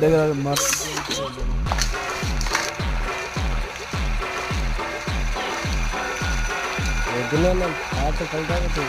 देखा मर वैदिना ना आते कल जाके तो